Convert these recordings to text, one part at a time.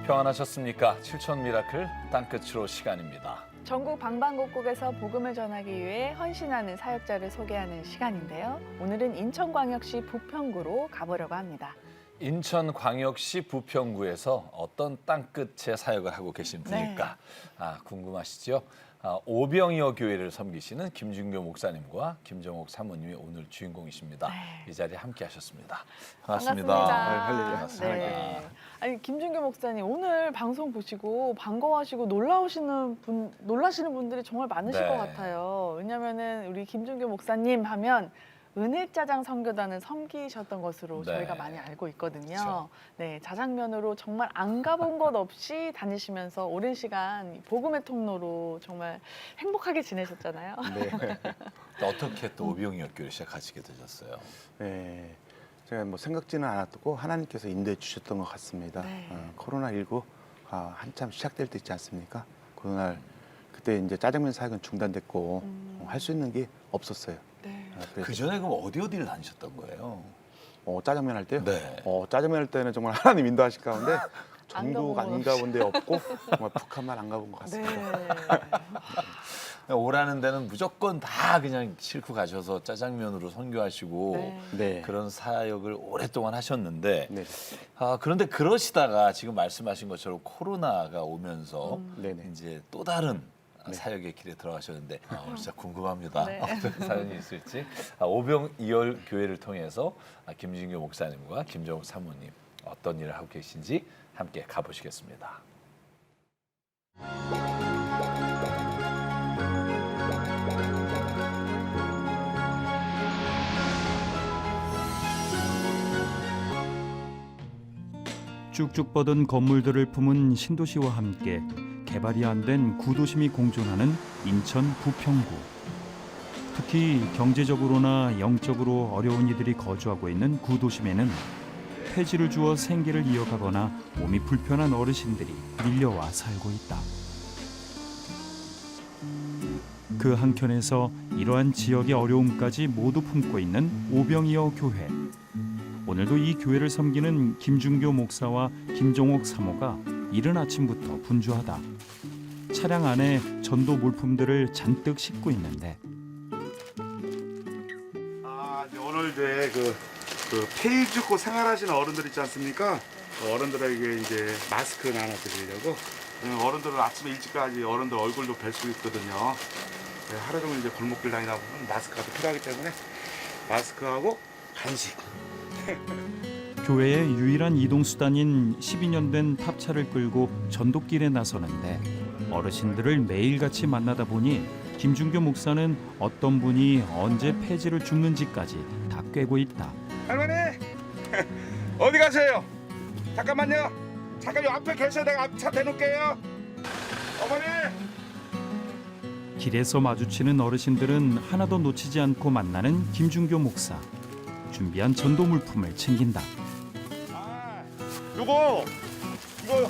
평안하셨습니까? 7천 미라클 땅끝으로 시간입니다. 전국 방방곡곡에서 복음을 전하기 위해 헌신하는 사역자를 소개하는 시간인데요. 오늘은 인천광역시 부평구로 가보려고 합니다. 인천광역시 부평구에서 어떤 땅끝의 사역을 하고 계신 분일까 궁금하시죠? 오병이어 교회를 섬기시는 김준교 목사님과 김정옥 사모님이 오늘 주인공이십니다. 네. 이 자리에 함께 하셨습니다. 반갑습니다. 네. 아니, 김준교 목사님 오늘 방송 보시고 반가워하시고 놀라시는 분들이 정말 많으실 네. 것 같아요. 왜냐면은 우리 김준교 목사님 하면 은혜짜장 선교단을 섬기셨던 것으로 네. 저희가 많이 알고 있거든요. 그렇죠. 네, 자장면으로 정말 안 가본 곳 없이 다니시면서 오랜 시간 복음의 통로로 정말 행복하게 지내셨잖아요. 네. 어떻게 또 오병이어 교회를 시작하시게 되셨어요? 네. 제가 뭐 생각지는 않았고 하나님께서 인도해 주셨던 것 같습니다. 네. 코로나19 한참 시작될 때 있지 않습니까? 그때 이제 짜장면 사역은 중단됐고 할 수 있는 게 없었어요. 네. 그래서 그 전에 그럼 어디를 다니셨던 거예요? 짜장면 할 때요? 네. 짜장면 할 때는 정말 하나님 인도하실 가운데 안 전국 가본 안 가본 데 없고 정말 북한만 안 가본 것 같습니다. 네. 오라는 데는 무조건 다 그냥 싣고 가셔서 짜장면으로 선교하시고 네. 네. 그런 사역을 오랫동안 하셨는데 네. 그런데 그러시다가 지금 말씀하신 것처럼 코로나가 오면서 네네. 이제 또 다른 네. 사역의 길에 들어가셨는데 진짜 궁금합니다. 네. 어떤 사연이 있을지. 오병이어 교회를 통해서 김준교 목사님과 김정욱 사모님 어떤 일을 하고 계신지 함께 가보시겠습니다. 쭉쭉 뻗은 건물들을 품은 신도시와 함께 개발이 안 된 구도심이 공존하는 인천 부평구. 특히 경제적으로나 영적으로 어려운 이들이 거주하고 있는 구도심에는 폐지를 주어 생계를 이어가거나 몸이 불편한 어르신들이 밀려와 살고 있다. 그 한켠에서 이러한 지역의 어려움까지 모두 품고 있는 오병이어 교회. 오늘도 이 교회를 섬기는 김준교 목사와 김종옥 사모가 이른 아침부터 분주하다. 차량 안에 전도 물품들을 잔뜩 싣고 있는데 이제 오늘 이제 그 폐일 죽고 생활하시는 어른들 있지 않습니까? 그 어른들에게 이제 마스크 나눠드리려고 어른들은 아침에 일찍까지 어른들 얼굴도 뵐 수 있거든요. 네, 하루 종일 이제 골목길 다니다 보면 마스크가 또 필요하기 때문에 마스크하고 간식. 교회의 유일한 이동 수단인 12년 된 탑차를 끌고 전도길에 나서는데 어르신들을 매일같이 만나다 보니 김준교 목사는 어떤 분이 언제 폐지를 죽는지까지 다 꿰고 있다. 할머니 어디 가세요? 잠깐만요. 잠깐 요 앞에 계셔. 내가 앞차 대놓을게요. 어머니. 길에서 마주치는 어르신들은 하나도 놓치지 않고 만나는 김준교 목사. 준비한 전도 물품을 챙긴다. 이거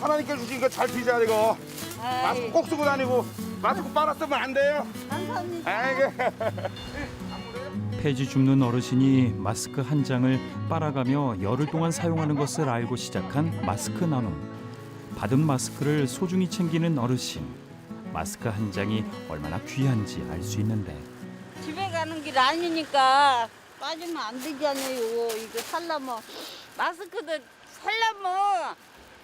하나님께 주신 거 잘 피자 이거. 마스크 꼭 쓰고 다니고 마스크 빨았으면 안 돼요. 감사합니다. 아이고. 폐지 죽는 어르신이 마스크 한 장을 빨아가며 열흘 동안 사용하는 것을 알고 시작한 마스크 나눔. 받은 마스크를 소중히 챙기는 어르신. 마스크 한 장이 얼마나 귀한지 알 수 있는데. 집에 가는 길 아니니까 빠지면 안 되잖아요. 이거 살려면 마스크도 살려면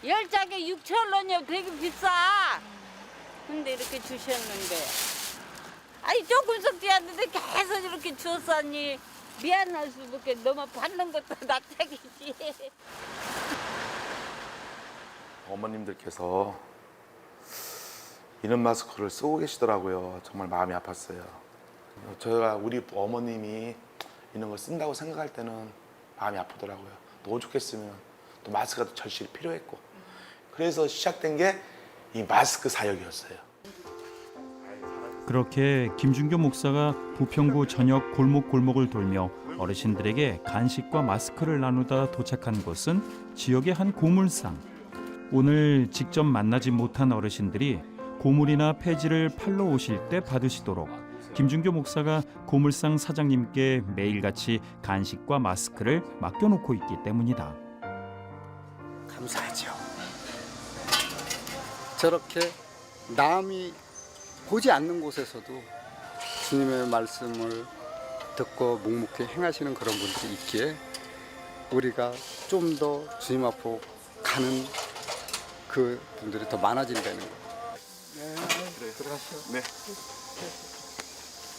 10장에 6,000원이요. 되게 비싸. 근데 이렇게 주셨는데 아니 조금씩 지었는데 계속 이렇게 줬으니 미안할 수밖에 너무 받는 것도 납작이지. 어머님들께서 이런 마스크를 쓰고 계시더라고요. 정말 마음이 아팠어요. 저희가 우리 어머님이 이런 걸 쓴다고 생각할 때는 마음이 아프더라고요. 또 오죽했으면 또 마스크가 절실히 필요했고 그래서 시작된 게 이 마스크 사역이었어요. 그렇게 김준교 목사가 부평구 전역 골목골목을 돌며 어르신들에게 간식과 마스크를 나누다 도착한 곳은 지역의 한 고물상. 오늘 직접 만나지 못한 어르신들이 고물이나 폐지를 팔러 오실 때 받으시도록 김준교 목사가 고물상 사장님께 매일같이 간식과 마스크를 맡겨놓고 있기 때문이다. 감사하죠. 저렇게 남이 보지 않는 곳에서도 주님의 말씀을 듣고 묵묵히 행하시는 그런 분들이 있기에 우리가 좀 더 주님 앞으로 가는 그 분들이 더 많아진다는 거예요. 그래, 들어가시죠. 네.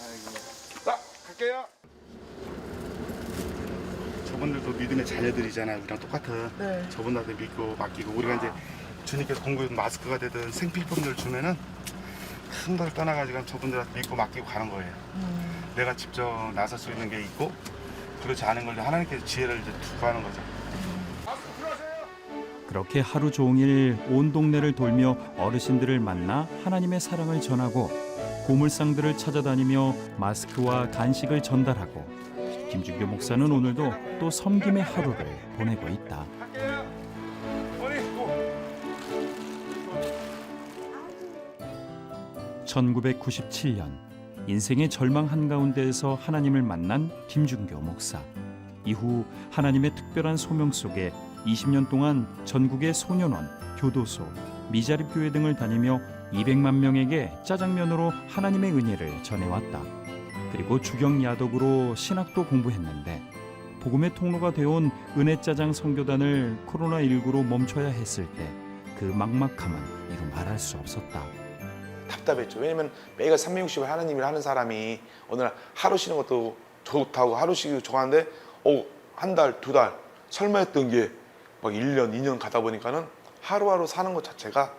아이고. 자, 갈게요. 저분들도 믿음의 자녀들이잖아요. 우리랑 똑같은. 네. 저분들한테 믿고 맡기고 우리가 이제 주님께서 공급해준 마스크가 되든 생필품들 주면은 큰 걸 떠나가지고 저분들한테 믿고 맡기고 가는 거예요. 내가 직접 나설 수 있는 게 있고 그렇지 않은 걸 하나님께서 지혜를 이제 두고 하는 거죠. 그렇게 하루 종일 온 동네를 돌며 어르신들을 만나 하나님의 사랑을 전하고 고물상들을 찾아다니며 마스크와 간식을 전달하고 김준교 목사는 오늘도 또 섬김의 하루를 보내고 있다. 갈게요. 어디 고. 1997년 인생의 절망 한가운데에서 하나님을 만난 김준교 목사. 이후 하나님의 특별한 소명 속에 20년 동안 전국의 소년원, 교도소, 미자립 교회 등을 다니며 200만 명에게 짜장면으로 하나님의 은혜를 전해왔다. 그리고 주경 야독으로 신학도 공부했는데 복음의 통로가 되어온 은혜짜장 선교단을 코로나19로 멈춰야 했을 때 그 막막함은 이루 말할 수 없었다. 답답했죠. 왜냐면 매일 360을 하나님을 하는 사람이 어느 날 하루 쉬는 것도 좋다고 하루 쉬기 좋아하는데 한 달, 두 달 설마 했던 게 막 1년, 2년 가다 보니까는 하루하루 사는 것 자체가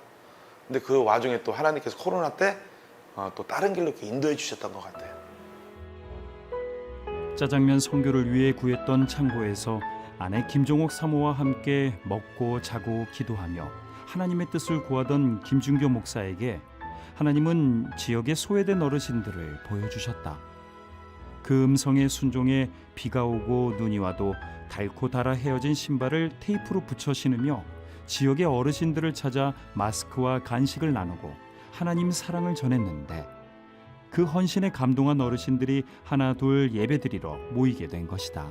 근데 그 와중에 또 하나님께서 코로나 때 또 다른 길로 이렇게 인도해 주셨던 것 같아요. 짜장면 선교를 위해 구했던 창고에서 아내 김종옥 사모와 함께 먹고 자고 기도하며 하나님의 뜻을 구하던 김준교 목사에게 하나님은 지역의 소외된 어르신들을 보여주셨다. 그 음성에 순종해 비가 오고 눈이 와도 닳고 닳아 헤어진 신발을 테이프로 붙여 신으며 지역의 어르신들을 찾아 마스크와 간식을 나누고 하나님 사랑을 전했는데 그 헌신에 감동한 어르신들이 하나 둘 예배드리러 모이게 된 것이다.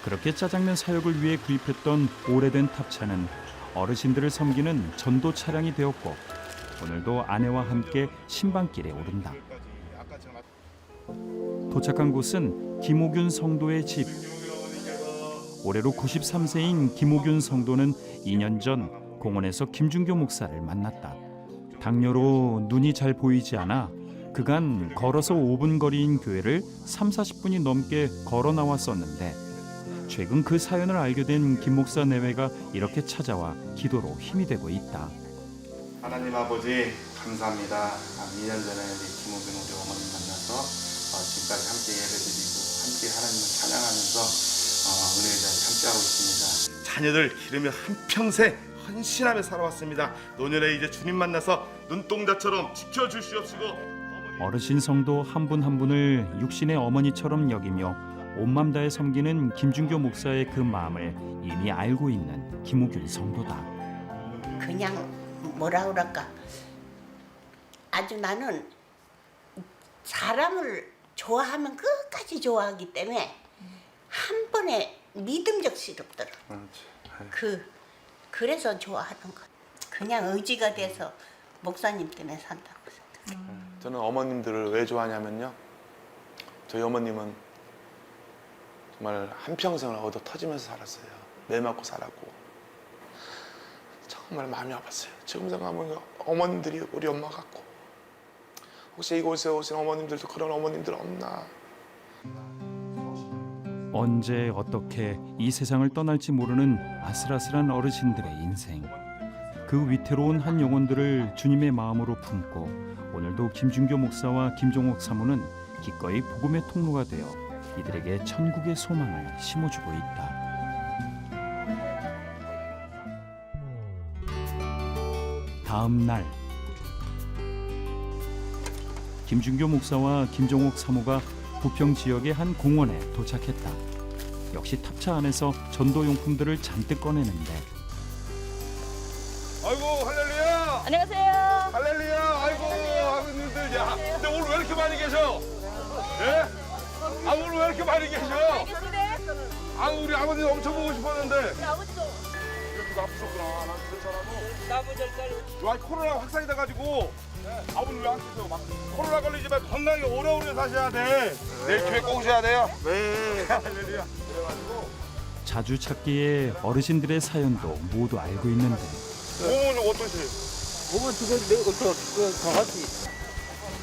그렇게 짜장면 사역을 위해 구입했던 오래된 탑차는 어르신들을 섬기는 전도 차량이 되었고 오늘도 아내와 함께 신방길에 오른다. 도착한 곳은 김오균 성도의 집. 올해로 93세인 김오균 성도는 2년 전 공원에서 김준교 목사를 만났다. 당뇨로 눈이 잘 보이지 않아 그간 걸어서 5분 거리인 교회를 30-40분이 넘게 걸어 나왔었는데 최근 그 사연을 알게 된 김 목사 내외가 이렇게 찾아와 기도로 힘이 되고 있다. 하나님 아버지 감사합니다. 2년 전에 우리 김우빈 우리 어머님 만나서 지금까지 함께 예배드리고 함께 하나님을 찬양하면서 은혜의 자리에 함께하고 있습니다. 자녀들 기르며 한평생 헌신하며 살아왔습니다. 노년에 이제 주님 만나서 눈동자처럼 지켜주시옵시고 어르신 성도 한 분 한 분을 육신의 어머니처럼 여기며 온맘 다해 섬기는 김준교 목사의 그 마음을 이미 알고 있는 김우균 성도다. 그냥 뭐라 그럴까 아주 나는 사람을 좋아하면 끝까지 좋아하기 때문에 한 번에 믿음직스럽더라. 그래서 좋아하는 거. 그냥 의지가 돼서 목사님 때문에 산다고 생각해요. 저는 어머님들을 왜 좋아하냐면요. 저희 어머님은 정말 한평생을 얻어 터지면서 살았어요. 매 맞고 살았고 정말 마음이 아팠어요. 지금 생각하면 어머님들이 우리 엄마 같고 혹시 이곳에 오신 어머님들도 그런 어머님들 없나. 언제 어떻게 이 세상을 떠날지 모르는 아슬아슬한 어르신들의 인생. 그 위태로운 한 영혼들을 주님의 마음으로 품고 오늘도 김준교 목사와 김종옥 사모는 기꺼이 복음의 통로가 되어 이들에게 천국의 소망을 심어주고 있다. 다음 날 김준교 목사와 김종옥 사모가 부평 지역의 한 공원에 도착했다. 역시 탑차 안에서 전도용품들을 잔뜩 꺼내는데 아이고 할렐루야. 안녕하세요. 할렐루야. 아이고 아버님들 야. 근데 오늘 왜 이렇게 많이 계셔? 예? 오늘 왜 이렇게 많이 계셔? 우리 아버님 엄청 보고 싶었는데. 이렇게 아프셨구나. 난 괜찮아도. 와, 코로나 확산이 돼가지고 아버님 왜 안 계세요? 막 코로나 걸리지만 건강히 오래오래 사셔야 돼. 내일 교회 꼭 오셔야 돼요. 네. 할렐루야. 그래가지고 자주 찾기에 어르신들의 사연도 모두 알고 있는데 몸은 어떠세요? 몸은 지금 내가 강아지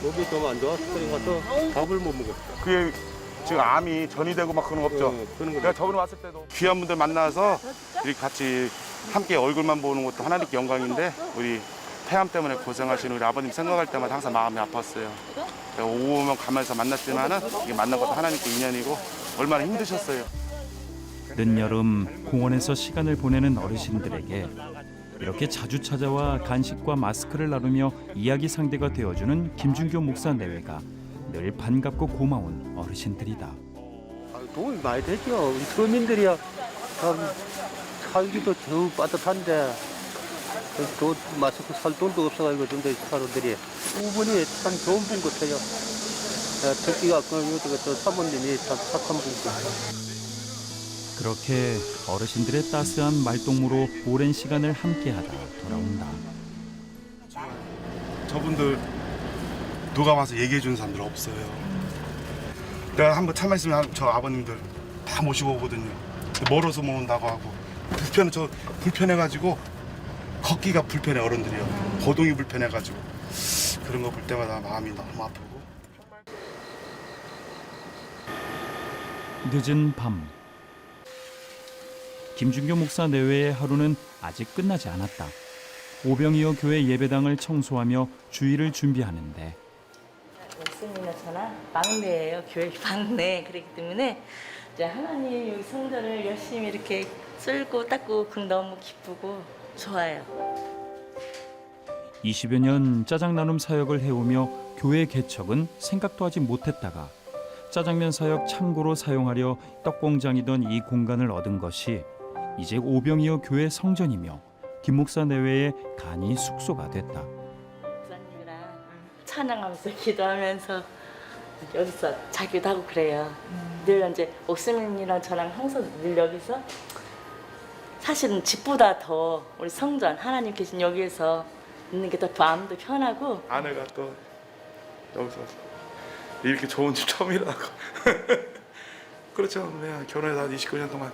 몸이 좀 안 좋아서 그래서 밥을 못 먹었어. 그게 지금 암이 전이 되고 막 그런 거 없죠? 그런 거 내가 저번에 왔을 때도 귀한 분들 만나서 이렇게 같이 함께 얼굴만 보는 것도 하나님께 영광인데 우리 폐암 때문에 고생하시는 우리 아버님 생각할 때마다 항상 마음이 아팠어요. 제가 오면 가면서 만났지만은 이게 만난 것도 하나님께 인연이고 얼마나 힘드셨어요. 늦여름 공원에서 시간을 보내는 어르신들에게 이렇게 자주 찾아와 간식과 마스크를 나누며 이야기 상대가 되어주는 김준교 목사 내외가 늘 반갑고 고마운 어르신들이다. 도움이 많이 되죠. 우리 서민들이야 참 살기도 겨우 빠듯한데 또 마스크 살 돈도 없어가지고 좀 더 사람들이 부분이 참 좋은 분 같아요. 특히가 또 사모님이 참 착한 분 같아요. 그렇게 어르신들의 따스한 말동무로 오랜 시간을 함께하다 돌아온다. 저분들 누가 와서 얘기해 주는 사람들 없어요. 내가 한번 참아 있으면 저 아버님들 다 모시고 오거든요. 멀어서 못 온다고 하고 불편해가지고 걷기가 불편해 어른들이요. 거동이 불편해가지고 그런 거 볼 때마다 마음이 너무 아프고. 늦은 밤 김준교 목사 내외의 하루는 아직 끝나지 않았다. 오병이어 교회 예배당을 청소하며 주일을 준비하는데 목사님이나 저나 막내예요. 교회 막내. 그렇기 때문에 이제 하나님 여기 성전을 열심히 이렇게 쓸고 닦고 그 너무 기쁘고 좋아요. 20여 년 짜장 나눔 사역을 해오며 교회 개척은 생각도 하지 못했다가 짜장면 사역 창고로 사용하려 떡공장이던 이 공간을 얻은 것이 이제 오병이어 교회 성전이며 김 목사 내외의 간이 숙소가 됐다. 목사님이랑 찬양하면서 기도하면서 여기서 자기도 하고 그래요. 늘 이제 목사님이랑 저랑 항상 늘 여기서 사실은 집보다 더 우리 성전 하나님 계신 여기에서 있는 게 더 마음도 편하고 아내가 또 여기서 이렇게 좋은 집 처음이라고. 그렇죠. 내가 결혼해서 한 29년 동안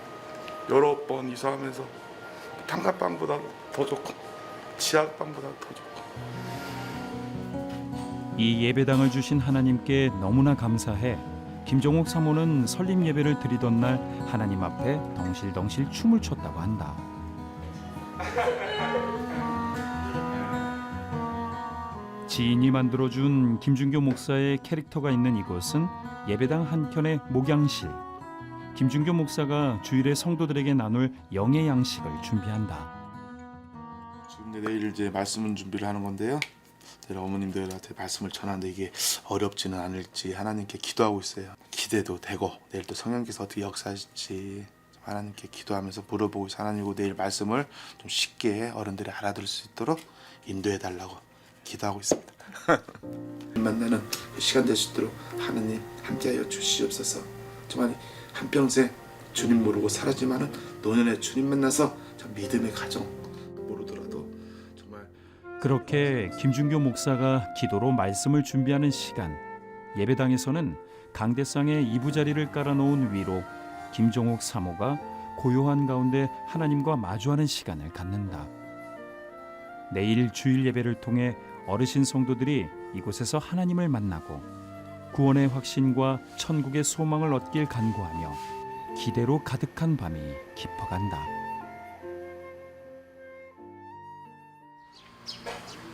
여러 번 이사하면서 상가방보다 더 좋고 지하방보다 더 좋고. 이 예배당을 주신 하나님께 너무나 감사해 김종옥 사모는 설립 예배를 드리던 날 하나님 앞에 덩실덩실 춤을 췄다고 한다. 지인이 만들어준 김준교 목사의 캐릭터가 있는 이곳은 예배당 한켠의 목양실. 김준교 목사가 주일에 성도들에게 나눌 영의 양식을 준비한다. 지금 내일 이제 말씀 준비를 하는 건데요. 내일 어머님들한테 말씀을 전하는데 이게 어렵지는 않을지 하나님께 기도하고 있어요. 기대도 되고 내일 또 성령께서 어떻게 역사하실지 하나님께 기도하면서 물어보고 있어요. 하나님이고 내일 말씀을 좀 쉽게 어른들이 알아들을 수 있도록 인도해 달라고 기도하고 있습니다. 만나는 시간 될 수 있도록 하나님 함께하여 주시옵소서. 정말 한평생 주님 모르고 살았지만은 노년에 주님 만나서 저 믿음의 가정 모르더라도 정말 그렇게 김준교 목사가 기도로 말씀을 준비하는 시간, 예배당에서는 강대상에 이부자리를 깔아놓은 위로 김종옥 사모가 고요한 가운데 하나님과 마주하는 시간을 갖는다. 내일 주일 예배를 통해 어르신 성도들이 이곳에서 하나님을 만나고 구원의 확신과 천국의 소망을 얻길 간구하며 기대로 가득한 밤이 깊어간다.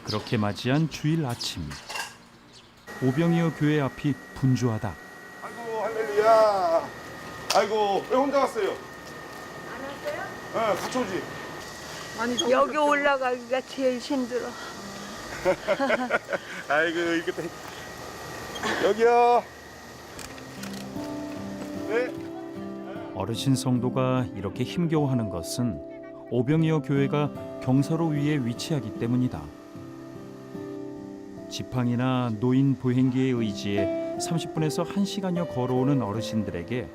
그렇게 맞이한 주일 아침, 오병이어 교회 앞이 분주하다. 아이고 할렐루야. 아이고 왜 혼자 왔어요? 안 왔어요? 네, 같이 오지. 여기 올라가기가 제일 힘들어. 아이고 이렇게 여기요. 네. 어르신 성도가 이렇게 힘겨워하는 것은 오병이어 교회가 경사로 위에 위치하기 때문이다. 지팡이나 노인 보행기에 의지해 30분에서 1시간여 걸어오는 어르신들에게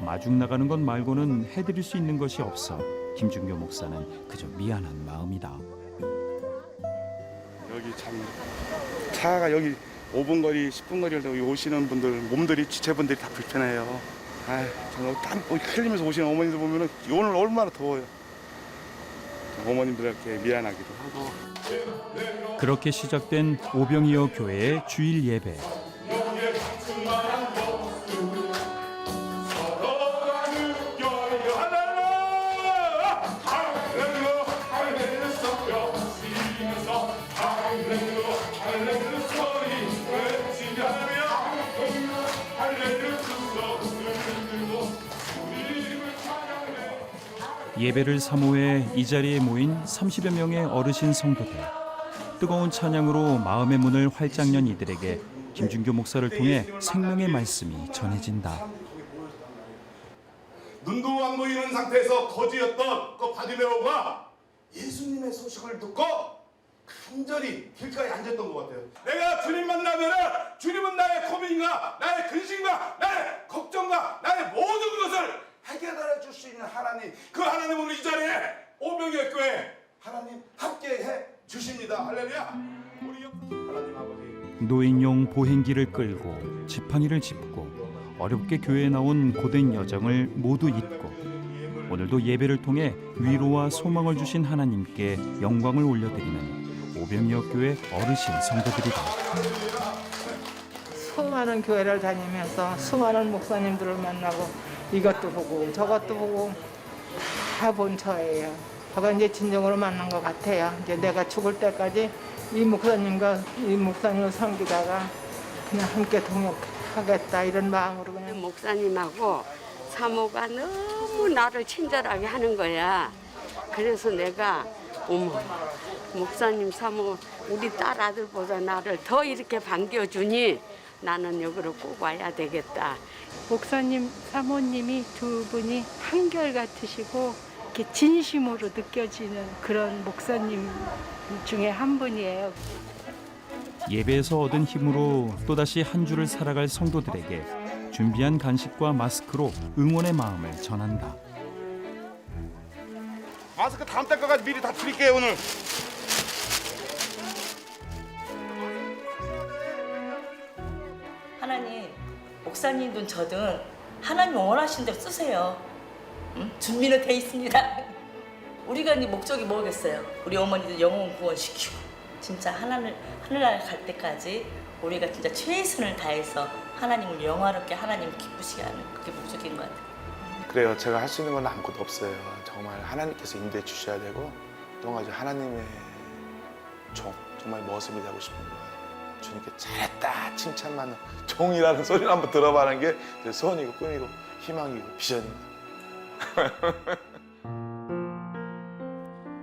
마중 나가는 것 말고는 해드릴 수 있는 것이 없어 김준교 목사는 그저 미안한 마음이다. 여기 참 차가 여기 5분 거리, 10분 거리를 여기 오시는 분들 몸들이 지체분들이 다 불편해요. 아, 정말 땀 흘리면서 오시는 어머니들 보면은 오늘 얼마나 더워요. 어머님들에게 미안하기도 하고. 그렇게 시작된 오병이어 교회의 주일 예배. 예배를 사모해 이 자리에 모인 30여 명의 어르신 성도들. 뜨거운 찬양으로 마음의 문을 활짝 연 이들에게 김준교 목사를 통해 생명의 말씀이 전해진다. 눈도 안 보이는 상태에서 거지였던 그 바디메오가 예수님의 소식을 듣고 간절히 길가에 앉았던 것 같아요. 내가 주님 만나면은 주님은 나의 고민과 나의 근심과 나의 걱정과 나의 모든 것을 해결해 줄 수 있는 하나님, 그 하나님은 이 자리에 오병이어 교회 하나님 함께해 주십니다. 할렐루야. 우리 하나님 아버지. 노인용 보행기를 끌고 지팡이를 짚고 어렵게 교회에 나온 고된 여정을 모두 잊고 오늘도 예배를 통해 위로와 소망을 주신 하나님께 영광을 올려드리는 오병이어 교회 어르신 성도들이다. 수많은 교회를 다니면서 수많은 목사님들을 만나고 이것도 보고 저것도 보고 다 본 저예요. 제가 이제 진정으로 만난 것 같아요. 이제 내가 죽을 때까지 이 목사님과 이 목사님을 섬기다가 그냥 함께 동역하겠다 이런 마음으로 그냥. 목사님하고 사모가 너무 나를 친절하게 하는 거야. 그래서 내가 어머 목사님 사모 우리 딸 아들보다 나를 더 이렇게 반겨주니 나는 여기로 꼭 와야 되겠다. 목사님, 사모님이 두 분이 한결같으시고 이렇게 진심으로 느껴지는 그런 목사님 중에 한 분이에요. 예배에서 얻은 힘으로 또다시 한 주를 살아갈 성도들에게 준비한 간식과 마스크로 응원의 마음을 전한다. 마스크 다음 달 거까지 미리 다 드릴게요 오늘. 하나님, 목사님든 저든 하나님 원하신 대로 쓰세요. 응? 준비는 돼 있습니다. 우리가 이제 목적이 뭐겠어요? 우리 어머니들 영혼 구원시키고 진짜 하늘나라 갈 때까지 우리가 진짜 최선을 다해서 하나님을 영화롭게 하나님을 기쁘시게 하는 그게 목적인 것 같아요. 그래요. 제가 할 수 있는 건 아무것도 없어요. 정말 하나님께서 인도해 주셔야 되고 또 한 가지 하나님의 정말 모습이 되고 싶은 거예요. 주님께 잘했다 칭찬받는 종이라는 소리를 한번 들어봐는 게 제 소원이고 꿈이고 희망이고 비전입니다.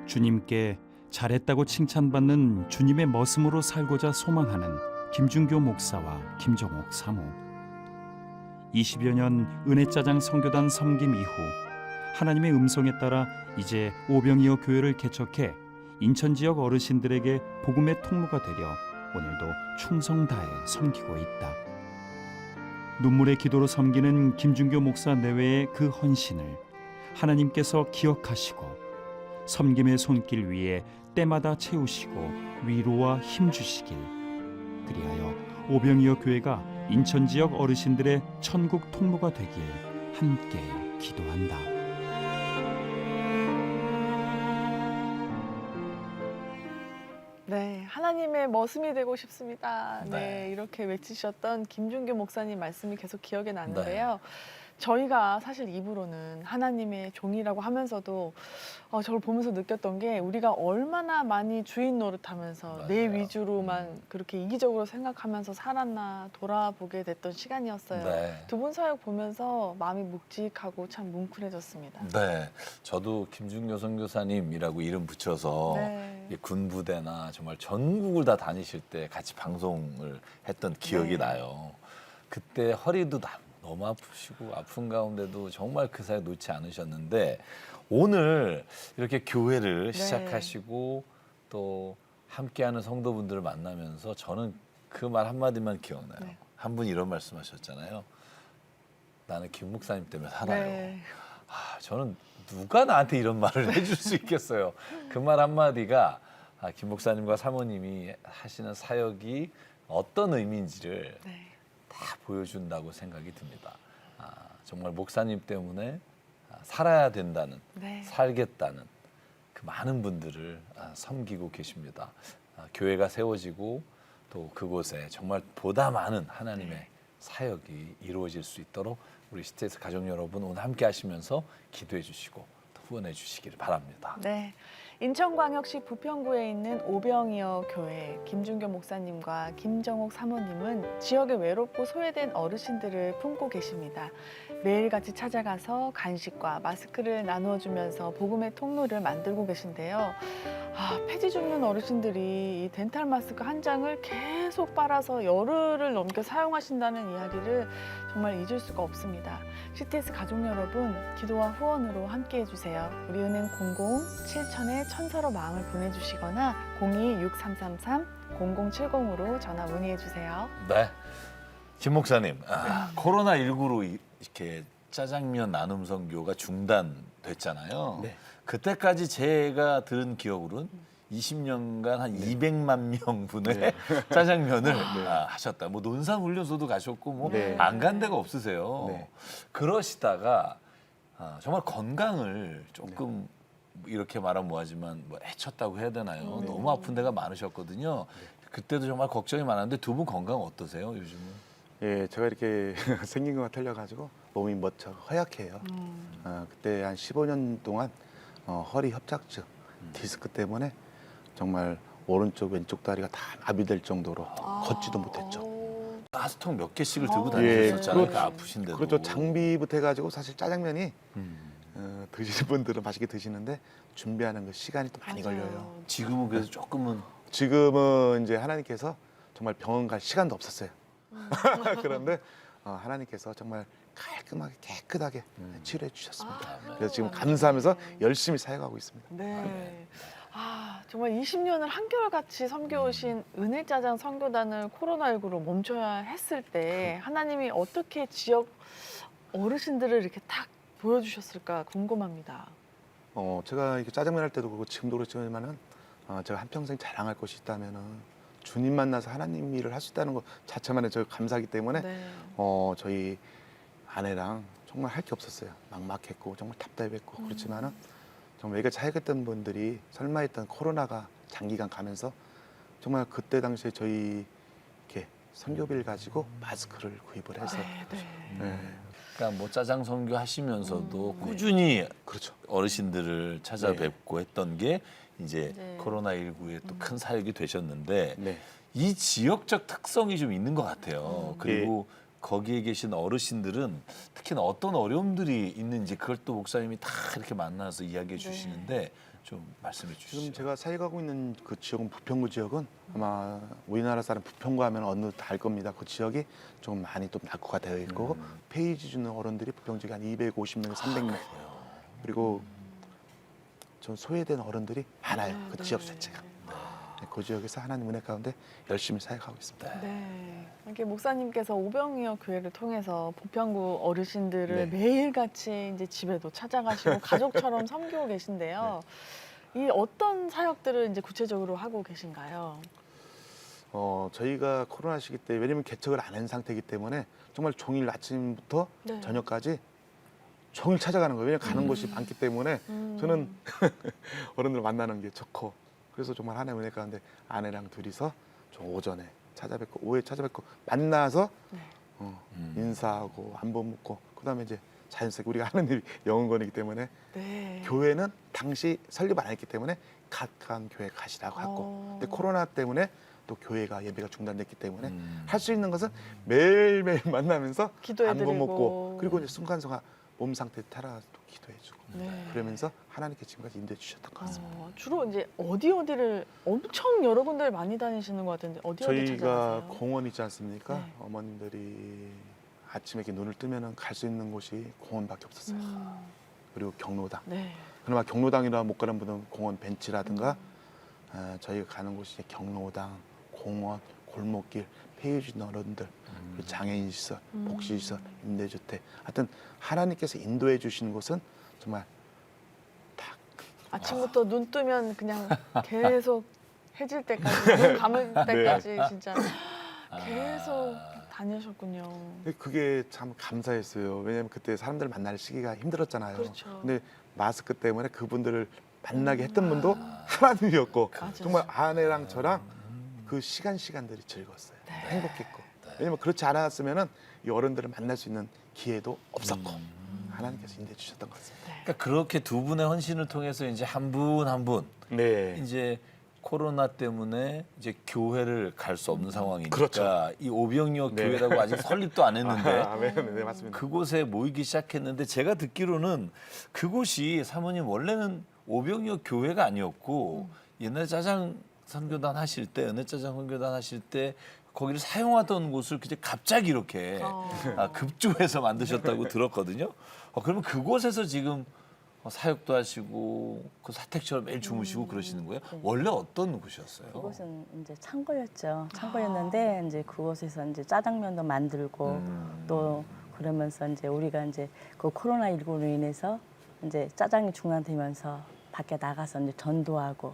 주님께 잘했다고 칭찬받는 주님의 머슴으로 살고자 소망하는 김준교 목사와 김정옥 사모. 20여 년 은혜짜장 선교단 섬김 이후 하나님의 음성에 따라 이제 오병이어 교회를 개척해 인천 지역 어르신들에게 복음의 통로가 되려 오늘도 충성 다해 섬기고 있다. 눈물의 기도로 섬기는 김준교 목사 내외의 그 헌신을 하나님께서 기억하시고 섬김의 손길 위에 때마다 채우시고 위로와 힘 주시길, 그리하여 오병이어 교회가 인천 지역 어르신들의 천국 통로가 되길 함께 기도한다. 네, 하나님의 머슴이 되고 싶습니다. 네, 네. 이렇게 외치셨던 김준교 목사님 말씀이 계속 기억에 나는데요. 저희가 사실 입으로는 하나님의 종이라고 하면서도 저를 보면서 느꼈던 게 우리가 얼마나 많이 주인 노릇하면서 내 맞아요. 위주로만 그렇게 이기적으로 생각하면서 살았나 돌아보게 됐던 시간이었어요. 네. 두 분 사역 보면서 마음이 묵직하고 참 뭉클해졌습니다. 네, 저도 김준교 선교사님이라고 이름 붙여서 네. 이 군부대나 정말 전국을 다 다니실 때 같이 방송을 했던 기억이 네. 나요. 그때 허리도 너무 아프시고 아픈 가운데도 정말 그 사이 놓지 않으셨는데 오늘 이렇게 교회를 네. 시작하시고 또 함께하는 성도분들을 만나면서 저는 그 말 한마디만 기억나요. 네. 한 분이 이런 말씀하셨잖아요. 나는 김 목사님 때문에 살아요. 네. 저는 누가 나한테 이런 말을 해줄 수 있겠어요. 그 말 한마디가 김 목사님과 사모님이 하시는 사역이 어떤 의미인지를 네. 다 보여준다고 생각이 듭니다. 정말 목사님 때문에 살아야 된다는, 네. 살겠다는 그 많은 분들을 섬기고 계십니다. 교회가 세워지고 또 그곳에 정말 보다 많은 하나님의 사역이 이루어질 수 있도록 우리 CTS 가족 여러분 오늘 함께 하시면서 기도해 주시고 또 후원해 주시기를 바랍니다. 네. 인천광역시 부평구에 있는 오병이어 교회 김준교 목사님과 김정옥 사모님은 지역의 외롭고 소외된 어르신들을 품고 계십니다. 매일같이 찾아가서 간식과 마스크를 나누어 주면서 복음의 통로를 만들고 계신데요. 폐지 줍는 어르신들이 이 덴탈 마스크 한 장을 계속 빨아서 열흘을 넘게 사용하신다는 이야기를 정말 잊을 수가 없습니다. CTS 가족 여러분, 기도와 후원으로 함께해 주세요. 우리은행 00-7000-1000로 마음을 보내주시거나 02-6333-0070으로 전화 문의해 주세요. 네, 김 목사님, 코로나19로 이렇게 짜장면 나눔 선교가 중단됐잖아요. 네. 그때까지 제가 들은 기억으로는 20년간 한 200만 명분의 짜장면을 하셨다. 뭐 논산훈련소도 가셨고 뭐 안 간 데가 없으세요. 네. 그러시다가 정말 건강을 조금 이렇게 말하면 뭐하지만 뭐 해쳤다고 해야 되나요? 너무 아픈 데가 많으셨거든요. 그때도 정말 걱정이 많았는데 두 분 건강 어떠세요 요즘은? 예, 제가 이렇게 생긴 거가 틀려가지고 몸이 허약해요. 그때 한 15년 동안 허리 협착증, 디스크 때문에 정말 오른쪽 왼쪽 다리가 다 마비될 정도로 걷지도 못했죠. 가스통 몇 개씩을 들고 예, 다니셨잖아요. 그 아프신데도. 그렇죠. 장비부터 해가지고 사실 짜장면이 드시는 분들은 맛있게 드시는데 준비하는 그 시간이 또 많이 걸려요. 지금은 그래서 조금은 지금은 이제 하나님께서 정말 병원 갈 시간도 없었어요. 그런데 하나님께서 정말 깔끔하게 깨끗하게 치료해 주셨습니다. 그래서 지금 감사하면서 열심히 사역하고 있습니다. 네. 정말 20년을 한결같이 섬겨오신 은혜짜장 선교단을 코로나19로 멈춰야 했을 때 하나님이 어떻게 지역 어르신들을 이렇게 딱 보여주셨을까 궁금합니다. 제가 이렇게 짜장면 할 때도 그렇고 지금도 그렇지만은 제가 한평생 자랑할 것이 있다면은 주님 만나서 하나님 일을 할 수 있다는 것 자체만에 저 감사하기 때문에 저희 아내랑 정말 할 게 없었어요. 막막했고 정말 답답했고 그렇지만은 정말 외가 차익했던 분들이 설마 했던 코로나가 장기간 가면서 정말 그때 당시에 저희 이렇게 선교비를 가지고 마스크를 구입을 해서 그러니까 뭐 짜장 선교 하시면서도 꾸준히 그렇죠. 어르신들을 찾아뵙고 했던 게 이제 코로나19에 또 큰 사역이 되셨는데 이 지역적 특성이 좀 있는 것 같아요. 그리고 거기에 계신 어르신들은 특히나 어떤 어려움들이 있는지 그걸 또 목사님이 다 이렇게 만나서 이야기해 주시는데 좀 말씀해 주시죠. 지금 제가 사역하고 있는 그 지역은 부평구 지역은 아마 우리나라 사람 부평구 하면 어느 다 알 겁니다. 그 지역이 좀 많이 또 낙후가 되어 있고 페이지 주는 어른들이 부평 지역에 한 250명, 300명 그리고 좀 소외된 어른들이 많아요. 그 지역 자체가. 그 지역에서 하나님 은혜 가운데 열심히 사역하고 있습니다. 네. 이렇게 목사님께서 오병이어 교회를 통해서 부평구 어르신들을 매일같이 이제 집에도 찾아가시고 가족처럼 섬기고 계신데요. 이 어떤 사역들을 이제 구체적으로 하고 계신가요? 저희가 코로나 시기 때 왜냐면 개척을 안 한 상태이기 때문에 정말 종일 아침부터 저녁까지 종일 찾아가는 거예요. 왜냐면 가는 곳이 많기 때문에 저는 어른들 만나는 게 좋고 그래서 정말 하나님 은혜 가운데 아내랑 둘이서 좀 오전에 찾아뵙고 오후에 찾아뵙고 만나서 인사하고 안부 묻고 그다음에 이제 자연스럽게 우리가 하는 일이 영혼권이기 때문에 교회는 당시 설립 안 했기 때문에 각각 교회 가시라고 하고 근데 코로나 때문에 또 교회가 예배가 중단됐기 때문에 할 수 있는 것은 매일매일 만나면서 안부 묻고 그리고 이제 순간순간 몸 상태 따라 또 기도해주고 그러면서 하나님께 지금까지 인도해 주셨던 것 같습니다. 주로 이제 어디를 엄청 여러 군데를 많이 다니시는 것 같은데 어디 저희가 찾아가세요? 공원 있지 않습니까? 어머님들이 아침에 이렇게 눈을 뜨면 갈 수 있는 곳이 공원밖에 없었어요. 그리고 경로당. 그나마 경로당이라 못 가는 분은 공원 벤치라든가 저희가 가는 곳이 이제 경로당, 공원, 골목길, 폐유진 어른들, 그리고 장애인 시설, 복지 시설, 임대주택. 하여튼 하나님께서 인도해 주시는 곳은 정말 아침부터 눈 뜨면 그냥 계속 해질 때까지, 눈 감을 때까지 진짜 계속 다니셨군요. 근데 그게 참 감사했어요. 왜냐면 그때 사람들 만날 시기가 힘들었잖아요. 그렇죠. 근데 마스크 때문에 그분들을 만나게 했던 분도 하나님이었고 맞아요. 정말 아내랑 저랑 그 시간들이 즐거웠어요. 행복했고. 왜냐면 그렇지 않았으면은 이 어른들을 만날 수 있는 기회도 없었고 하나님께서 인도해 주셨던 것 같습니다. 그러니까 그렇게 두 분의 헌신을 통해서 이제 한 분 한 분 네. 이제 코로나 때문에 이제 교회를 갈 수 없는 상황이니까 그렇죠. 이 오병이어 네. 교회라고 아직 설립도 안 했는데 네, 맞습니다. 그곳에 모이기 시작했는데 제가 듣기로는 그곳이 사모님 원래는 오병이어 교회가 아니었고 옛날 짜장 선교단 하실 때 은혜 짜장 선교단 하실 때 거기를 사용하던 곳을 그냥 갑자기 이렇게 급조해서 만드셨다고 들었거든요. 그러면 그곳에서 지금 사역도 하시고 그 사택처럼 매일 주무시고 그러시는 거예요? 네. 원래 어떤 곳이었어요? 그곳은 이제 창고였죠. 창고였는데 이제 그곳에서 이제 짜장면도 만들고 또 그러면서 이제 우리가 이제 그 코로나19로 인해서 이제 짜장이 중단되면서 밖에 나가서 이제 전도하고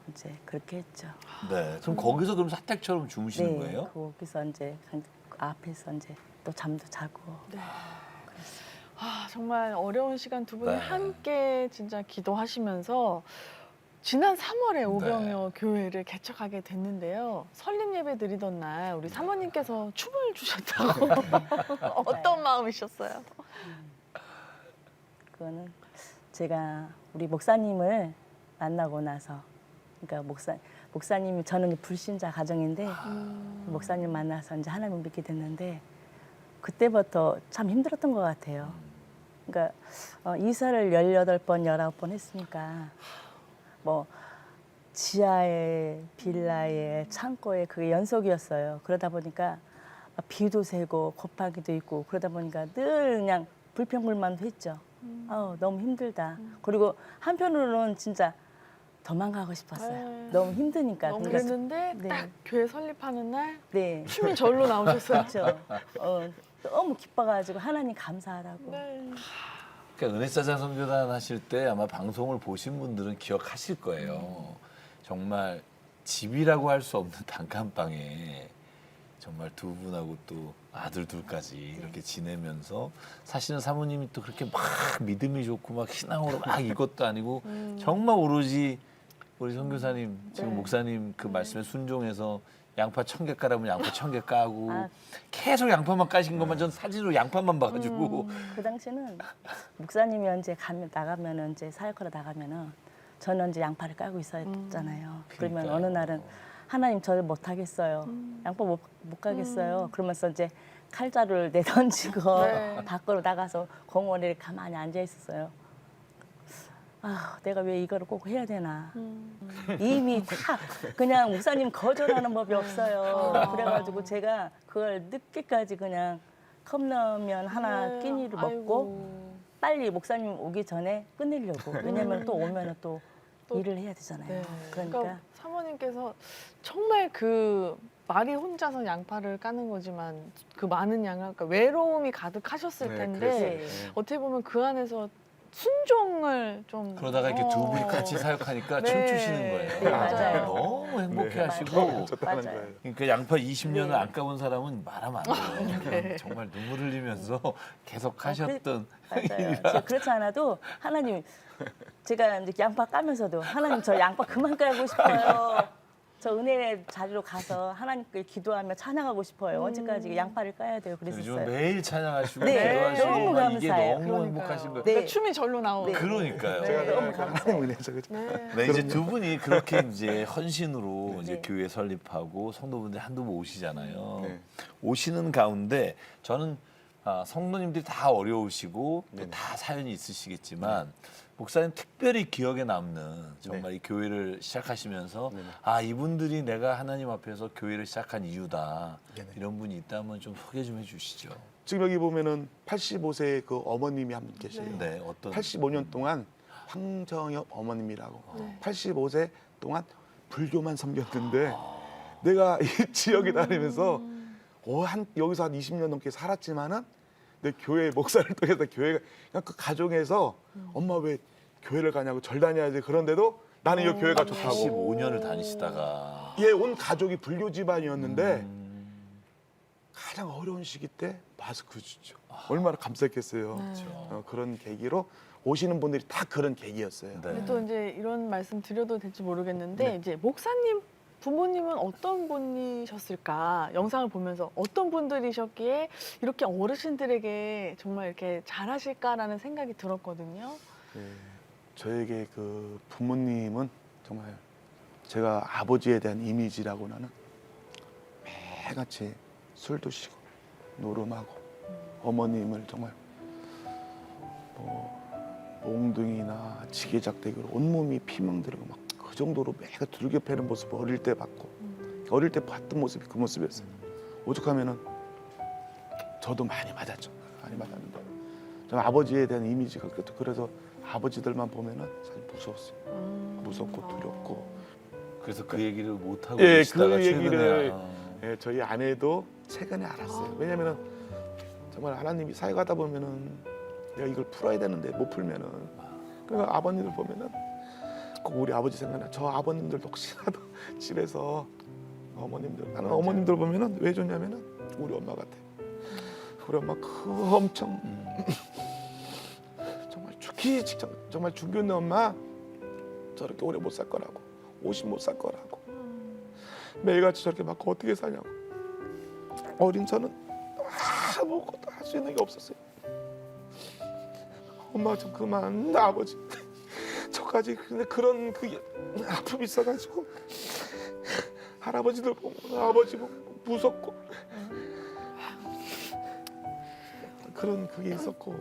이제 그렇게 했죠. 네. 그럼 거기서 그럼 사택처럼 주무시는 거예요? 거기서 이제 그 앞에서 이제 또 잠도 자고. 정말 어려운 시간 두 분이 네. 함께 진짜 기도하시면서 지난 3월에 오병이어 교회를 개척하게 됐는데요. 설립 예배 드리던 날 우리 사모님께서 춤을 추셨다고. 어떤 마음이셨어요? 그거는 제가 우리 목사님을 만나고 나서, 그러니까 목사님이 저는 이제 불신자 가정인데 목사님 만나서 이제 하나님을 믿게 됐는데 그때부터 참 힘들었던 것 같아요. 그러니까 이사를 18번, 19번 했으니까 뭐 지하에, 빌라에, 창고에 그게 연속이었어요. 그러다 보니까 비도 새고 곱하기도 있고 그러다 보니까 늘 그냥 불평불만도 했죠. 너무 힘들다. 그리고 한편으로는 진짜 도망가고 싶었어요. 너무 힘드니까. 너무 그러니까 그랬는데 네. 딱 교회 설립하는 날 네. 춤이 절로 나오셨어요. 그렇죠. 너무 기뻐가지고 하나님 감사하라고. 네. 그러니까 은혜짜장 선교단 하실 때 아마 방송을 보신 분들은 기억하실 거예요. 정말 집이라고 할 수 없는 단칸방에 정말 두 분하고 또 아들 둘까지 이렇게 지내면서 사실은 사모님이 또 그렇게 막 믿음이 좋고 막 신앙으로 막 이것도 아니고 정말 오로지 우리 선교사님 지금 목사님 그 말씀에 순종해서 양파 1000개 까라면 양파 1000개 까고 계속 양파만 까신 것만 전 사진으로 양파만 봐가지고 그 당시는 목사님이 이제 나가면은 이제 사역하러 나가면은 저는 이제 양파를 까고 있었잖아요. 그러면 그러니까요. 어느 날은 하나님 저를 못 하겠어요. 양파 못 가겠어요. 그러면서 이제 칼자루를 내던지고 네. 밖으로 나가서 공원에 가만히 앉아 있었어요. 내가 왜 이거를 꼭 해야 되나. 이미 다 그냥 목사님 거절하는 법이 없어요. 그래가지고 제가 그걸 늦게까지 그냥 컵라면 하나 네. 끼니를 먹고 아이고. 빨리 목사님 오기 전에 끝내려고. 왜냐면 또 오면은 또 또- 일을 해야 되잖아요. 네. 그러니까 사모님께서 정말 그 말이 혼자서 양파를 까는 거지만 그 많은 양을 그러니까 외로움이 가득하셨을 네, 텐데 그랬어요. 어떻게 보면 그 안에서 순종을 좀 그러다가 이렇게 두 분이 같이 사역하니까 네. 춤추시는 거예요. 네, 맞아요. 너무 행복해하시고 좋다는 맞아요. 거예요. 그러니까 양파 20년을 안 까본 사람은 말하면 안 돼요. 네. 정말 눈물 흘리면서 계속 하셨던 맞아요. 제가 그렇지 않아도 하나님 제가 이제 양파 까면서도 하나님 저 양파 그만 깔고 싶어요. 저 은혜 자리로 가서 하나님께 기도하며 찬양하고 싶어요. 언제까지 양파를 까야 돼요. 요즘 그랬었어요. 매일 찬양하시고 네, 기도하시고 너무 막 이게 감사해요. 너무 그러니까요. 행복하신 거예요. 네. 그러니까 춤이 절로 나오고. 그러니까요. 네. 제가 너무 그 감사해요. 하나님 은혜죠. 그죠? 네. 네, 이제 두 분이 그렇게 이제 헌신으로 이제 네. 교회 설립하고 성도분들 한두 분 오시잖아요. 네. 오시는 가운데 저는 성도님들이 다 어려우시고 또 네네. 다 사연이 있으시겠지만 목사님 특별히 기억에 남는 정말 이 교회를 시작하시면서 네네. 이분들이 내가 하나님 앞에서 교회를 시작한 이유다. 네네. 이런 분이 있다면 좀 소개 좀 해주시죠. 지금 여기 보면은 85세 그 어머님이 한 분 계세요. 네, 어떤 85년 동안 황정엽 어머님이라고 네. 85세 동안 불교만 섬겼는데 내가 이 지역에 다니면서 여기서 한 20년 넘게 살았지만은 내 교회 목사를 통해서 교회가 그냥 그 가정에서 엄마 왜 교회를 가냐고 절 다녀야지. 그런데도 나는 이 교회가 좋다고. 15년을 다니시다가 얘 온 가족이 불교 집안이었는데 가장 어려운 시기 때 마스크 주죠. 얼마나 감사했겠어요. 그런 계기로 오시는 분들이 다 그런 계기였어요. 근데 또 이제 이런 말씀 드려도 될지 모르겠는데 네. 이제 목사님 부모님은 어떤 분이셨을까? 영상을 보면서 어떤 분들이셨기에 이렇게 어르신들에게 정말 이렇게 잘하실까라는 생각이 들었거든요. 네, 저에게 그 부모님은 정말 제가 아버지에 대한 이미지라고 나는 매같이 술 드시고 노름하고 어머님을 정말 뭐 몽둥이나 지게작대기로 온몸이 피멍들고 막 그 정도로 매가 두들겨 패는 모습을 어릴 때 봤고 어릴 때 봤던 모습이 그 모습이었어요. 오죽하면은 저도 많이 맞았죠. 많이 맞았는데 저는 아버지에 대한 이미지가 그래서 아버지들만 보면은 사실 무서웠어요. 무섭고 두렵고. 그래서 그 얘기를 못 하고 예, 계시다가 그 얘기를 최근에 예, 저희 아내도 최근에 알았어요. 왜냐면은 정말 하나님이 사역하다 보면은 내가 이걸 풀어야 되는데 못 풀면은 그러니까 아버님들 보면은 꼭 우리 아버지 생각나. 저 아버님들도 혹시라도 집에서 어머님들 나는 어머님들 보면은 왜 좋냐면은 우리 엄마 같아. 우리 엄마 그 엄청 정말 죽기 직전 정말 죽겠네 엄마. 저렇게 오래 못 살 거라고 50 못 살 거라고 매일같이 저렇게 막 어떻게 사냐고. 어린 저는 아무것도 할 수 있는 게 없었어요. 엄마 좀 그만. 나 아버지 저까지 근데 그런 그 아픔이 있어가지고 할아버지들 보면 아버지 보면 무섭고 그런 그게 있었고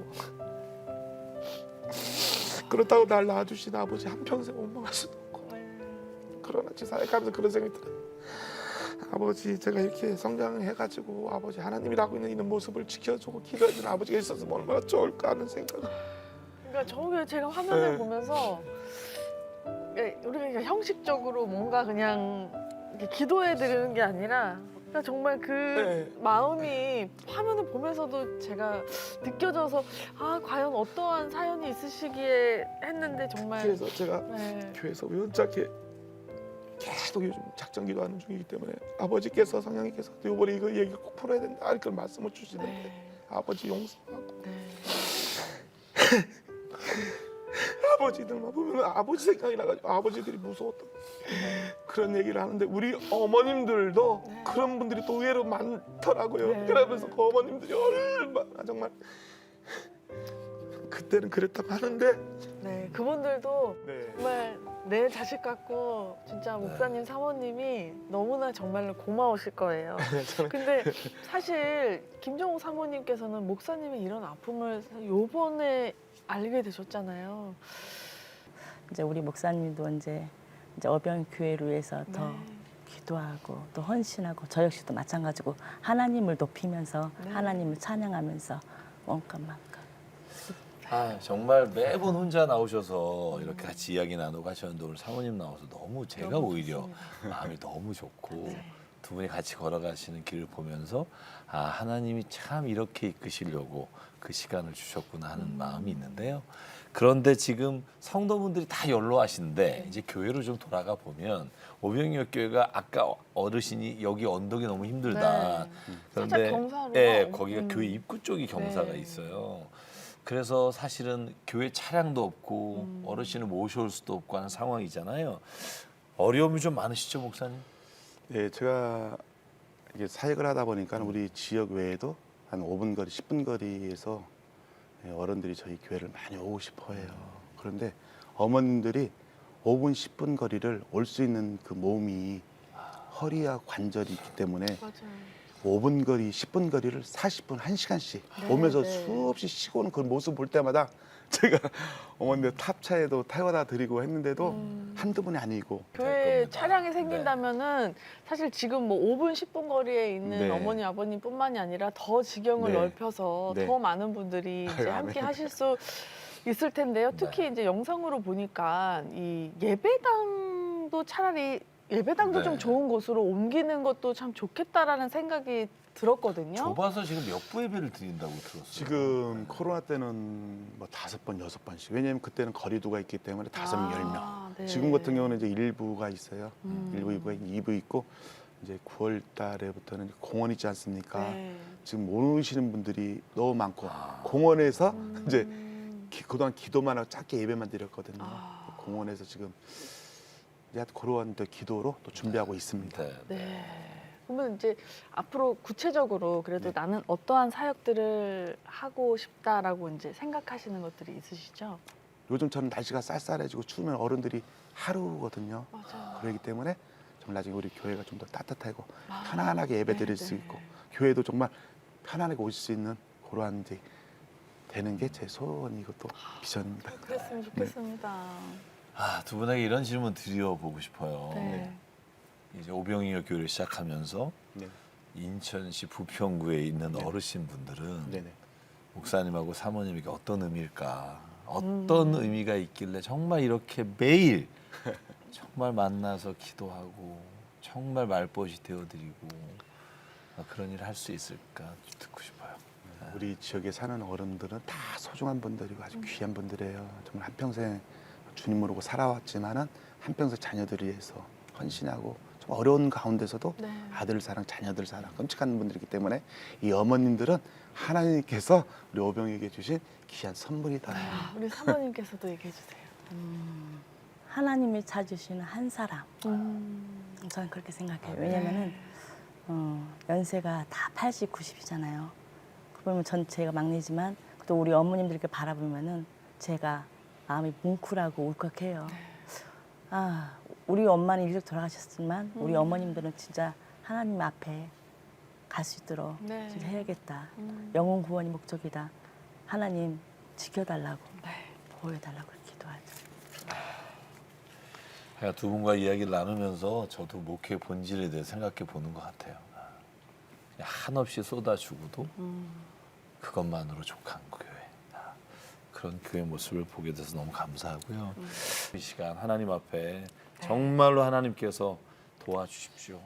그렇다고 날 낳아주신 아버지 한평생 원망할 수도 없고 그러나 제 사역하면서 그런 생각이 들어요. 아버지 제가 이렇게 성장해가지고 아버지 하나님이라고 있는 모습을 지켜주고 기도해주는 아버지가 있어서 얼마나 좋을까 하는 생각. 그러니까 저게 제가 화면을 네. 보면서 우리가 그냥 형식적으로 뭔가 그냥 이렇게 기도해 드리는 게 아니라 그러니까 정말 그 네. 마음이 화면을 보면서도 제가 느껴져서 아 과연 어떠한 사연이 있으시기에 했는데 정말 그래서 제가 네. 교회에서 우연찮게 계속 요즘 작전 기도하는 중이기 때문에 아버지께서 성령님께서 이번에 이거 얘기 꼭 풀어야 된다 이렇게 말씀을 주시는데 네. 아버지 용서하고 네. 아버지들만 보면 아버지 생각이 나가지고 아버지들이 무서웠던 그런 얘기를 하는데 우리 어머님들도 네. 그런 분들이 또 의외로 많더라고요. 네. 그러면서 그 어머님들이 얼마나 정말 그때는 그랬다고 하는데 네, 그분들도 네. 정말 내 자식 같고 진짜 목사님 사모님이 너무나 정말로 고마우실 거예요. 근데 사실 김정욱 사모님께서는 목사님의 이런 아픔을 요번에 알게 되셨잖아요. 이제 우리 목사님도 이제 어병 교회를 위해서 더 네. 기도하고 또 헌신하고 저 역시도 마찬가지고 하나님을 높이면서 네. 하나님을 찬양하면서 원감만큼. 아 정말 매번 혼자 나오셔서 이렇게 같이 이야기 나누고 하셨는데 오늘 사모님 나와서 너무 제가 너무 오히려 좋습니다. 마음이 너무 좋고 네. 두 분이 같이 걸어가시는 길을 보면서 아 하나님이 참 이렇게 이끄시려고 그 시간을 주셨구나 하는 마음이 있는데요. 그런데 지금 성도분들이 다 연로하신데 이제 교회로 좀 돌아가 보면 오병이어 교회가 아까 어르신이 여기 언덕이 너무 힘들다. 네. 그런데 살짝 경사로가 예, 거기가 교회 음. 입구 쪽이 경사가 네. 있어요. 그래서 사실은 교회 차량도 없고 어르신을 모셔올 수도 없고 하는 상황이잖아요. 어려움이 좀 많으시죠, 목사님? 네, 제가 이게 사역을 하다 보니까 우리 지역 외에도 한 5분 거리, 10분 거리에서 어른들이 저희 교회를 많이 오고 싶어해요. 그런데 어머님들이 5분, 10분 거리를 올 수 있는 그 몸이 허리와 관절이 있기 때문에 맞아요. 5분 거리, 10분 거리를 40분, 1시간씩 네, 오면서 네. 수없이 쉬고 오는 그 모습 볼 때마다 제가 어머님들 탑차에도 태워다 드리고 했는데도 한두 분이 아니고 교회 겁니다. 차량이 생긴다면은 사실 지금 뭐 5분, 10분 거리에 있는 네. 어머니, 아버님뿐만이 아니라 더 지경을 네. 넓혀서 네. 더 많은 분들이 이제 아유, 함께 아멘. 하실 수 있을 텐데요. 특히 이제 영상으로 보니까 이 예배당도 차라리 예배당도 네. 좀 좋은 곳으로 옮기는 것도 참 좋겠다라는 생각이 들었거든요. 좁아서 지금 몇 부 예배를 드린다고 들었어요. 지금 코로나 때는 뭐 5번, 6번씩. 왜냐하면 그때는 거리두가 있기 때문에 5명, 10명. 네. 지금 같은 경우는 이제 1부가 있어요. 1부, 2부 있고 이제 9월 달에부터는 공원 있지 않습니까? 네. 지금 모르시는 분들이 너무 많고 공원에서 이제 그동안 기도만 하고 짧게 예배만 드렸거든요. 공원에서 지금 이제 그러한 또 기도로 또 준비하고 있습니다. 네. 네. 그러면 이제 앞으로 구체적으로 그래도 나는 어떠한 사역들을 하고 싶다라고 이제 생각하시는 것들이 있으시죠? 요즘처럼 날씨가 쌀쌀해지고 추우면 어른들이 하루거든요. 맞아요. 그렇기 때문에 정말 나중에 우리 교회가 좀 더 따뜻하고 편안하게 예배 드릴 수 네. 있고 교회도 정말 편안하게 오실 수 있는 그러한 데 되는 게 제 소원이고 또 비전입니다. 그랬으면 좋겠습니다. 두 분에게 이런 질문 드려보고 싶어요. 네. 이제 오병이어 교회를 시작하면서 네. 인천시 부평구에 있는 어르신분들은 네네. 목사님하고 사모님에게 어떤 의미일까? 어떤 의미가 있길래 정말 이렇게 매일 정말 만나서 기도하고 정말 말벗이 되어드리고 그런 일을 할 수 있을까 듣고 싶어요. 우리 지역에 사는 어른들은 다 소중한 분들이고 아주 귀한 분들이에요. 정말 한평생 주님 모르고 살아왔지만은 한평생 자녀들을 위해서 헌신하고 좀 어려운 가운데서도 네. 아들 사랑, 자녀들 사랑 끔찍한 분들이기 때문에 이 어머님들은 하나님께서 우리 오병이에게 주신 귀한 선물이다. 우리 사모님께서도 얘기해 주세요. 하나님이 찾으시는 한 사람. 저는 그렇게 생각해요. 왜냐면은 연세가 다 80, 90이잖아요. 그러면 전 제가 막내지만 또 우리 어머님들께 바라보면은 제가 마음이 뭉클하고 울컥해요. 우리 엄마는 일찍 돌아가셨지만 우리 어머님들은 진짜 하나님 앞에 갈 수 있도록 네. 진짜 해야겠다. 영혼 구원이 목적이다. 하나님 지켜달라고 보여달라고 기도하죠. 두 분과 이야기를 나누면서 저도 목회 본질에 대해 생각해 보는 것 같아요. 그냥 한없이 쏟아주고도 그것만으로 족한 교회. 그런 교회 모습을 보게 돼서 너무 감사하고요. 이 시간 하나님 앞에 정말로 하나님께서 도와주십시오.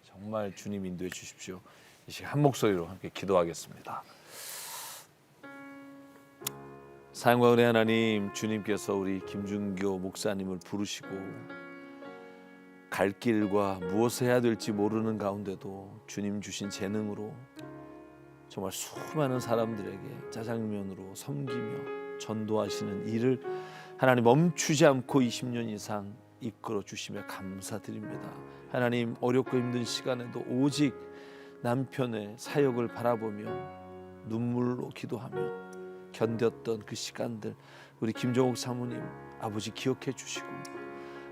정말 주님 인도해 주십시오. 이 시간 한 목소리로 함께 기도하겠습니다. 사랑과 은혜 하나님, 주님께서 우리 김준교 목사님을 부르시고 갈 길과 무엇을 해야 될지 모르는 가운데도 주님 주신 재능으로 정말 수많은 사람들에게 짜장면으로 섬기며 전도하시는 일을 하나님 멈추지 않고 20년 이상 이끌어 주시며 감사드립니다. 하나님, 어렵고 힘든 시간에도 오직 남편의 사역을 바라보며 눈물로 기도하며 견뎠던 그 시간들 우리 김종욱 사모님 아버지 기억해 주시고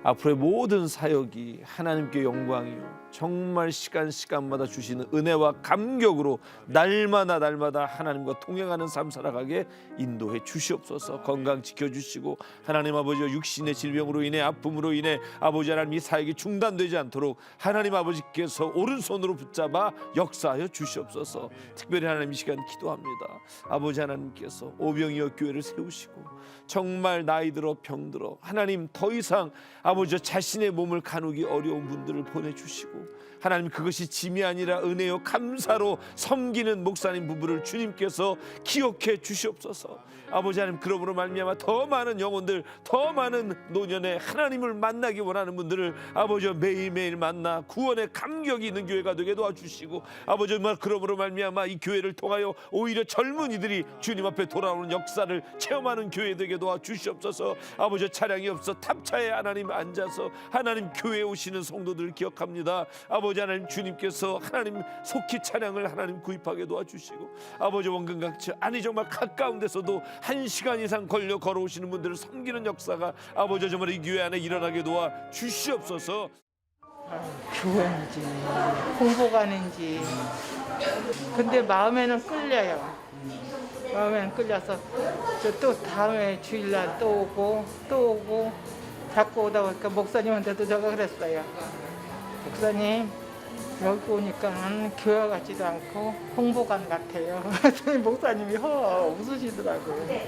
앞으로의 모든 사역이 하나님께 영광이요 정말 시간마다 주시는 은혜와 감격으로 날마다 하나님과 동행하는 삶 살아가게 인도해 주시옵소서. 건강 지켜주시고 하나님 아버지와 육신의 질병으로 인해 아픔으로 인해 아버지 하나님 이 사역이 중단되지 않도록 하나님 아버지께서 오른손으로 붙잡아 역사하여 주시옵소서. 특별히 하나님 이 시간 기도합니다. 아버지 하나님께서 오병이어 교회를 세우시고 정말 나이 들어 병 들어 하나님 더 이상 아버지 자신의 몸을 가누기 어려운 분들을 보내주시고 하나님 그것이 짐이 아니라 은혜요 감사로 섬기는 목사님 부부를 주님께서 기억해 주시옵소서. 아버지 하나님 그러므로 말미암아 더 많은 영혼들 더 많은 노년에 하나님을 만나기 원하는 분들을 아버지 매일매일 만나 구원의 감격이 있는 교회가 되게 도와주시고 아버지 정말 그러므로 말미암아 이 교회를 통하여 오히려 젊은이들이 주님 앞에 돌아오는 역사를 체험하는 교회 되게 도와주시옵소서. 아버지 차량이 없어 탑차에 하나님 앉아서 하나님 교회에 오시는 성도들을 기억합니다. 아버지 하나님 주님께서 하나님 속히 차량을 하나님 구입하게 도와주시고 아버지 원근강치 아니 정말 가까운 데서도 1시간 이상 걸려 걸어오시는 분들을 섬기는 역사가 아버지 정말 이 교회 안에 일어나게 도와 주시옵소서. 교회인지 공부가는지 근데 마음에는 끌려요. 마음에는 끌려서 또 다음에 주일날 또 오고 자꾸 오다 보니까 목사님한테도 제가 그랬어요. 목사님 여기 오니까는 교회 같지도 않고 홍보관 같아요. 목사님이 웃으시더라고요.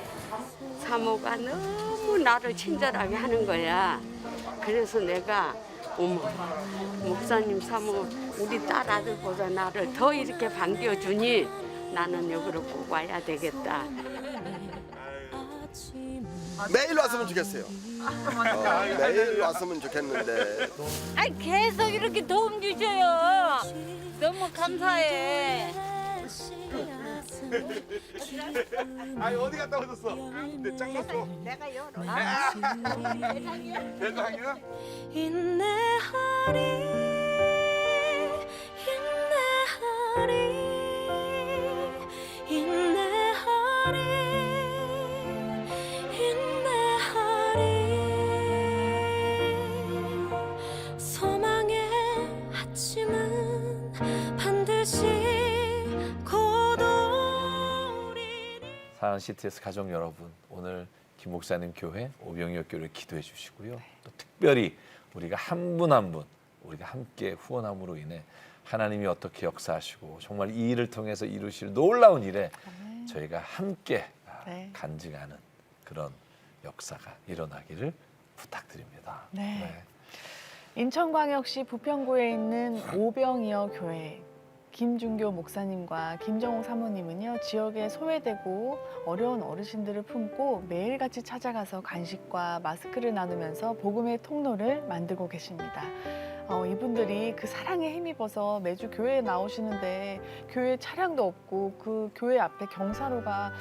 사모가 너무 나를 친절하게 하는 거야. 그래서 내가 어머, 목사님 사모 우리 딸 아들보다 나를 더 이렇게 반겨주니 나는 여기로 꼭 와야 되겠다. 매일 왔으면 좋겠어요. 매일 왔으면 좋겠는데. 아니 계속 이렇게 도움 주셔요. 너무 감사해. 아니 어디 갔다 오셨어? 내 짱났어. 내가 열어. 대장이야? 인내하리 인내하리 인내하리 인내하리 소망의 아침은 반드시 사랑하는 CTS 가족 여러분, 오늘 김 목사님 교회 오병이어 교회를 기도해 주시고요. 또 특별히 우리가 한 분 한 분 우리가 함께 후원함으로 인해 하나님이 어떻게 역사하시고 정말 이 일을 통해서 이루실 놀라운 일에 저희가 함께 간증하는 그런 역사가 일어나기를 부탁드립니다. 네. 인천광역시 부평구에 있는 오병이어 교회 김준교 목사님과 김정옥 사모님은요, 지역에 소외되고 어려운 어르신들을 품고 매일같이 찾아가서 간식과 마스크를 나누면서 복음의 통로를 만들고 계십니다. 이분들이 그 사랑에 힘입어서 매주 교회에 나오시는데 교회 차량도 없고 그 교회 앞에 경사로가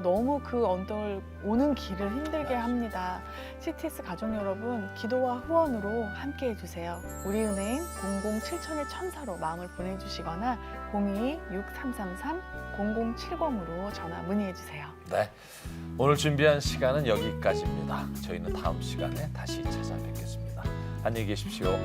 너무 그 언덕을 오는 길을 힘들게 합니다. CTS 가족 여러분, 기도와 후원으로 함께 해주세요. 우리은행 007,000로 마음을 보내주시거나 02-6333-0070으로 전화 문의해주세요. 네, 오늘 준비한 시간은 여기까지입니다. 저희는 다음 시간에 다시 찾아뵙겠습니다. 안녕히 계십시오.